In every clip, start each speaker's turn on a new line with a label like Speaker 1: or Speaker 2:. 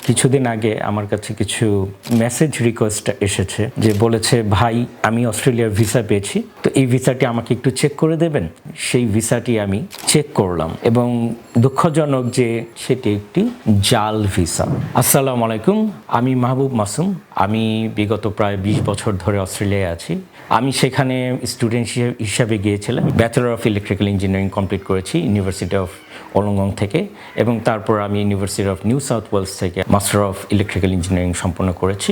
Speaker 1: কিছুদিন আগে আমার কাছে কিছু মেসেজ রিকোয়েস্ট এসেছে যে বলেছে, ভাই আমি অস্ট্রেলিয়ার ভিসা পেয়েছি, তো এই ভিসাটি আমাকে একটু চেক করে দেবেন। সেই ভিসাটি আমি চেক করলাম এবং দুঃখজনক যে সেটি একটি জাল ভিসা। আসসালামু আলাইকুম, আমি মাহবুব মাসুম। আমি বিগত প্রায় 20 বছর ধরে অস্ট্রেলিয়ায় আছি। আমি সেখানে স্টুডেন্ট হিসাবে গিয়েছিলাম। Bachelor of electrical engineering complete করেছি ইউনিভার্সিটি অফ ওলঙ্গং থেকে, এবং তারপর আমি University of New South Wales থেকে মাস্টার অফ ইলেকট্রিক্যাল ইঞ্জিনিয়ারিং সম্পন্ন করেছি।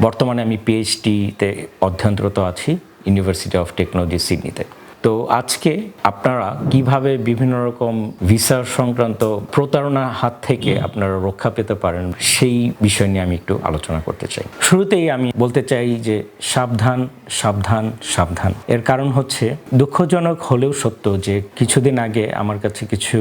Speaker 1: বর্তমানে আমি পিএইচডিতে অধ্যয়নরত আছি ইউনিভার্সিটি অফ টেকনোলজি সিডনিতে। তো আজকে আপনারা কিভাবে বিভিন্ন রকম ভিসা সংক্রান্ত প্রতারণার হাত থেকে আপনারা রক্ষা পেতে পারেন সেই বিষয় নিয়ে আমি একটু আলোচনা করতে চাই। শুরুতেই আমি বলতে চাই যে সাবধান সাবধান সাবধান। এর কারণ হচ্ছে, দুঃখজনক হলেও সত্য যে কিছুদিন আগে আমার কাছে কিছু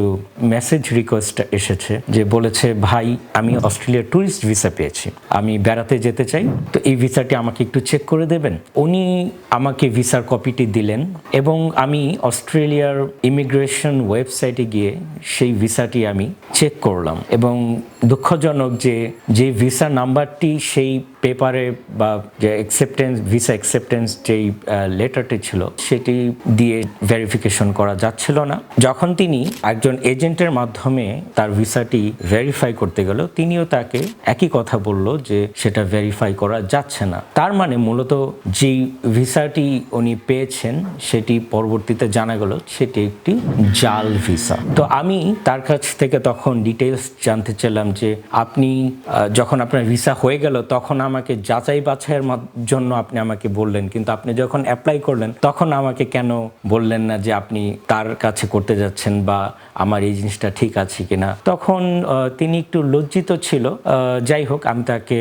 Speaker 1: মেসেজ রিকোয়েস্ট এসেছে যে বলেছে, ভাই আমি অস্ট্রেলিয়ার ট্যুরিস্ট ভিসা পেয়েছি, আমি বেড়াতে যেতে চাই, তো এই ভিসাটি আমাকে একটু চেক করে দেবেন। উনি আমাকে ভিসার কপিটি দিলেন এবং আমি অস্ট্রেলিয়ার ইমিগ্রেশন ওয়েবসাইটে গিয়ে সেই ভিসাটি আমি চেক করলাম এবং দুঃখজনক যে ভিসা নাম্বারটি সেই পেপারে বা যে ভিসা অ্যাকসেপ্টেন্স যেই লেটারটি ছিল সেটি দিয়ে ভেরিফিকেশন করা যাচ্ছিল না। যখন তিনি একজন এজেন্টের মাধ্যমে তার ভিসাটি ভেরিফাই করতে গেল, তিনিও তাকে একই কথা বলল যে সেটা ভেরিফাই করা যাচ্ছে না। তার মানে মূলত যেই ভিসাটি উনি পেয়েছেন সেটি পরবর্তীতে জানা গেল সেটি একটি জাল ভিসা। তো আমি তার কাছ থেকে তখন ডিটেলস জানতে চাইলাম যে আপনি যখন আপনার ভিসা হয়ে গেল তখন আমাকে যাচাই বাছাইয়ের জন্য আপনি আমাকে বললেন, কিন্তু আপনি যখন অ্যাপ্লাই করলেন তখন আমাকে কেন বললেন না যে আপনি তার কাছে করতে যাচ্ছেন বা আমার এই জিনিসটা ঠিক আছে কিনা। তখন তিনি একটু লজ্জিত ছিল। যাই হোক, আমি তাকে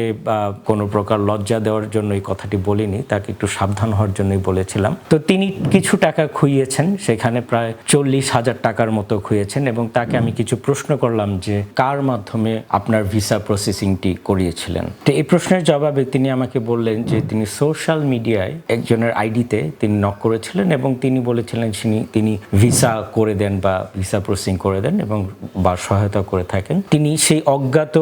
Speaker 1: কোনো প্রকার লজ্জা দেওয়ার জন্য এই কথাটি বলিনি, তাকে একটু সাবধান হওয়ার জন্যই বলেছিলাম। তো তিনি কিছু টাকা খুইয়েছেন, সেখানে প্রায় 40,000 টাকার মতো খুইয়েছেন, এবং তাকে আমি কিছু প্রশ্ন করলাম যে কার মাধ্যমে আপনার ভিসা প্রসেসিংটি করিয়েছিলেন। তো এই প্রশ্নের জবাবে তিনি আমাকে বললেন যে তিনি সোশ্যাল মিডিয়ায় একজনের আইডিতে তিনি নক করেছিলেন এবং তিনি বলেছিলেন তিনি ভিসা করে দেন বা ভিসা প্রসেসিং করে দেন এবং বা সহায়তা করে থাকেন। তিনি সেই অজ্ঞাত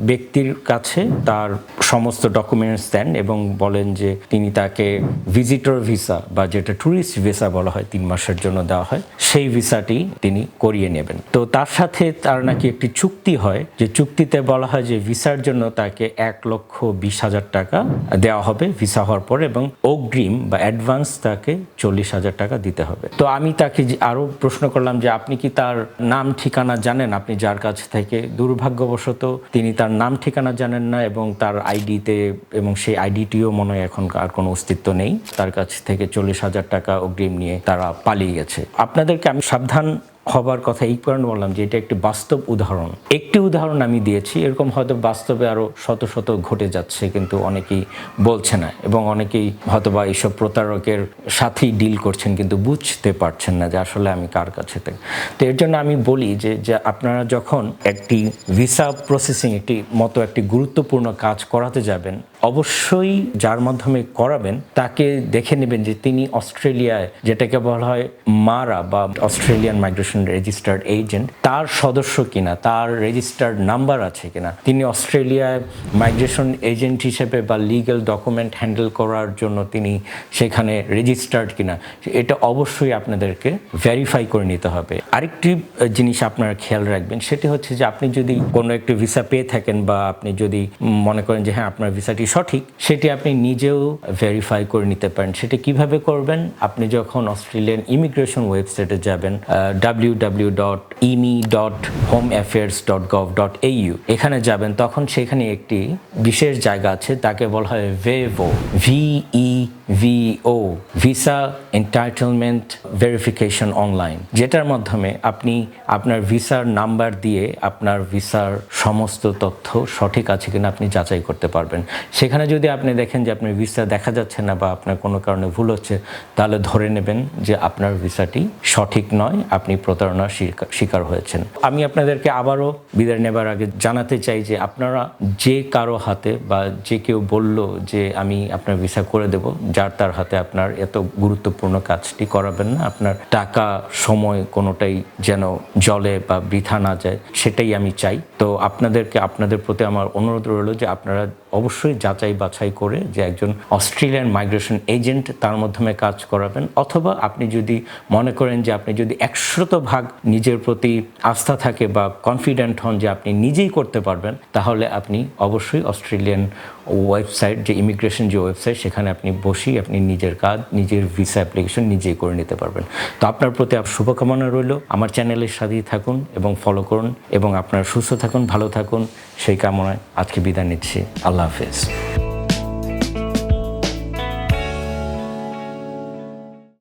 Speaker 1: ব্যক্তির কাছে তার সমস্ত ডকুমেন্টস দেন এবং বলেন যে তিনি তাকে ভিজিটর ভিসা বা যেটা ট্যুরিস্ট ভিসা বলা হয় 3 মাসের জন্য দেওয়া হয়, সেই ভিসাটি তিনি করিয়ে নেবেন। তো তার সাথে তার নাকি একটি চুক্তি হয়, যে চুক্তিতে বলা হয় যে ভিসার জন্য তাকে 1,20,000 টাকা দেওয়া হবে ভিসা হওয়ার পর, এবং অগ্রিম বা অ্যাডভান্স তাকে 40,000 টাকা দিতে হবে। তো আমি তাকে আরও প্রশ্ন করলাম যে আপনি কি তার নাম ঠিকানা জানেন, আপনি যার কাছ থেকে। দুর্ভাগ্যবশত তিনি তার নাম ঠিকানা জানেন না এবং তার আইডিতে, এবং সেই আইডিটিও মনে হয় এখন আর কোনো অস্তিত্ব নেই। তার কাছ থেকে 40,000 টাকা অগ্রিম নিয়ে তারা পালিয়ে গেছে। আপনাদেরকে আমি সাবধান হবার কথা এই কারণে বললাম যে এটা একটি বাস্তব উদাহরণ। একটি উদাহরণ আমি দিয়েছি, এরকম হয়তো বাস্তবে আরও শত শত ঘটে যাচ্ছে, কিন্তু অনেকেই বলছে না এবং অনেকেই হয়তো বা এইসব প্রতারকের সাথেই ডিল করছেন কিন্তু বুঝতে পারছেন না যে আসলে আমি কার কাছে থেকে। তো এর জন্য আমি বলি যে আপনারা যখন একটি ভিসা প্রসেসিং একটি গুরুত্বপূর্ণ কাজ করাতে যাবেন, অবশ্যই যার মাধ্যমে করাবেন তাকে দেখে নেবেন যে তিনি অস্ট্রেলিয়ায়, যেটাকে বলা হয় মারা বা অস্ট্রেলিয়ান মাইগ্রেশন রেজিস্টার্ড এজেন্ট, তার সদস্য কিনা, তার রেজিস্টার্ড নাম্বার আছে কিনা, তিনি অস্ট্রেলিয়ায় মাইগ্রেশন এজেন্ট হিসেবে বা লিগ্যাল ডকুমেন্ট হ্যান্ডেল করার জন্য তিনি সেখানে রেজিস্টার্ড কিনা, এটা অবশ্যই আপনাদেরকে ভেরিফাই করে নিতে হবে। আরেকটি জিনিস আপনারা খেয়াল রাখবেন, সেটি হচ্ছে যে আপনি যদি কোনো একটি ভিসা পেয়ে থাকেন বা আপনি যদি মনে করেন যে হ্যাঁ আপনার ভিসাটি সঠিক, সেটি আপনি নিজেও ভেরিফাই করে নিতে পারেন। সেটি কিভাবে করবেন? আপনি যখন অস্ট্রেলিয়ান ইমিগ্রেশন ওয়েবসাইটে যাবেন, www.emi.homeaffairs.gov.au, এখানে যাবেন, তখন সেখানে একটি বিশেষ জায়গা আছে, তাকে বলা হয় VEVO, VEVO, visa entitlement verification online, যেটার মাধ্যমে আপনি আপনার ভিসার নাম্বার দিয়ে আপনার ভিসার সমস্ত তথ্য সঠিক আছে কিনা আপনি যাচাই করতে পারবেন। সেখানে যদি আপনি দেখেন যে আপনার ভিসা দেখা যাচ্ছে না বা আপনার কোনো কারণে ভুল হচ্ছে, তাহলে ধরে নেবেন যে আপনার ভিসাটি সঠিক নয়, আপনি প্রতারণার শিকার হয়েছেন। আমি আপনাদেরকে আবারও বিদায় নেবার আগে জানাতে চাই যে আপনারা যে কারো হাতে বা যে কেউ বলল যে আমি আপনার ভিসা করে দেব, যার তার হাতে আপনার এত গুরুত্বপূর্ণ কাজটি করাবেন না। আপনার টাকা, সময় কোনোটাই যেন জলে বা বৃথা না যায়, সেটাই আমি চাই। তো আপনাদের প্রতি আমার অনুরোধ রইল যে আপনারা অবশ্যই যাচাই বাছাই করে যে একজন অস্ট্রেলিয়ান মাইগ্রেশন এজেন্ট তার মাধ্যমে কাজ করাবেন, অথবা আপনি যদি মনে করেন যে আপনি যদি 100% নিজের প্রতি আস্থা থাকে বা কনফিডেন্ট হন যে আপনি নিজেই করতে পারবেন, তাহলে আপনি অবশ্যই অস্ট্রেলিয়ান ওয়েবসাইট, যে ইমিগ্রেশন যে ওয়েবসাইট, সেখানে আপনি বসেই আপনি নিজের কাজ, নিজের ভিসা অ্যাপ্লিকেশন নিজেই করে নিতে পারবেন। তো আপনার প্রতি শুভকামনা রইল। আমার চ্যানেলের সাথেই থাকুন এবং ফলো করুন, এবং আপনারা সুস্থ থাকুন, ভালো থাকুন, সেই কামনায় আজকে বিদায় নিচ্ছি। আল্লাহ হাফেজ।